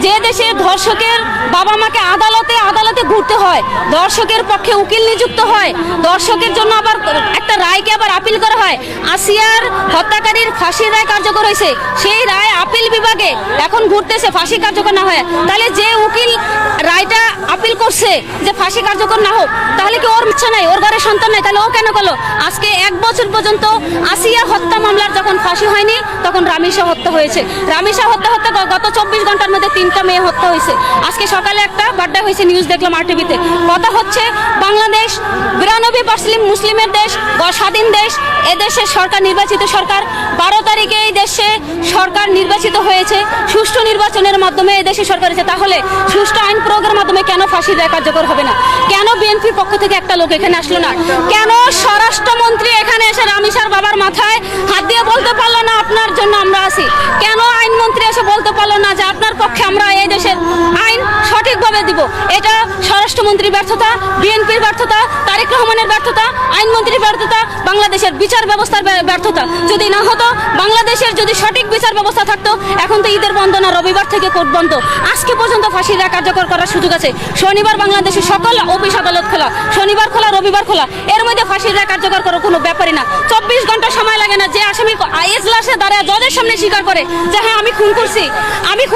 যে দেশে ধর্ষকের বাবা মাকে আদালতে আদালতে ঘুরতে হয়, ধর্ষকের পক্ষে উকিল নিযুক্ত হয়, ধর্ষকের জন্য আবার একটা রায়কে আবার আপিল করা হয়। আসিয়ার হত্যাকারীর ফাঁসির রায় কার্যকর হয়েছে, সেই রায় আপিল বিভাগে এখন ঘুরতেছে ফাঁসি কার্যকর না হয়। তাহলে যে উকিল রায়টা আপিল করছে যে ফাঁসি কার্যকর না হোক, তাহলে কি ওর ইচ্ছা নাই, ওর ঘরে সন্তান নাই, তাহলে ও কেন করলো? আজকে 1 বছর পর্যন্ত আসিয়া হত্যা মামলার যখন ফাঁসি হয়নি, তখন রামিসা হত্যা হয়েছে। রামিসা হত্যা গত 24 ঘন্টার মধ্যে 3টা মেয়ে হত্যা হয়েছে। আজকে সকালে একটা বার্থডে হয়েছে, নিউজ দেখলাম RTVতে। কথা হচ্ছে বাংলাদেশ 92% মুসলিমের দেশ, স্বাধীন দেশ, এদেশের সরকার নির্বাচিত সরকার। 12 তারিখে এই দেশে সরকার নির্বাচিত হয়েছে, সুষ্ঠু নির্বাচনের মাধ্যমে এই দেশে সরকার হয়েছে। তাহলে সুষ্ঠু আইন প্রয়োগের মাধ্যমে কেন ফাঁসির রায় কার্যকর হবে না? কেন বিএনপির পক্ষ থেকে একটা লোক এখানে আসলো না? কেন স্বরাষ্ট্রমন্ত্রী এখানে এসে রামিসার বাবার মাথায় হাত দিয়ে বলতে পারলো না আপনার জন্য আমরা আছি? কেন আইনমন্ত্রী এসে বলতে পারলো না যে আপনার পক্ষে আমরা এই দেশের আইন সঠিকভাবে দিব? এটা স্বরাষ্ট্রমন্ত্রীর ব্যর্থতা, বিএনপির ব্যর্থতা, তারেক রহমানের ব্যর্থতা, আইনমন্ত্রীর ব্যর্থতা, বাংলাদেশের বিচার ব্যবস্থার ব্যর্থতা। যদি না হতো, বাংলাদেশের যদি সঠিক বিচার ব্যবস্থা থাকতো, এখন তো ঈদের বন্ধ না, রবিবার থেকে কোর্ট বন্ধ। আজকে পর্যন্ত ফাঁসির রায় কার্যকর করার সুযোগ আছে। শনিবার বাংলাদেশের সকল অফিস আদালত খোলা, শনিবার খোলা, রবিবার খোলা, এর মধ্যে ফাঁসির রায় কার্যকর করার কোনো ব্যাপারই না। 24 ঘন্টা সময় লাগে না। যে আসামি এজলাসে দাঁড়ায় জজের সামনে স্বীকার করে যে হ্যাঁ আমি খুন করছি, আমি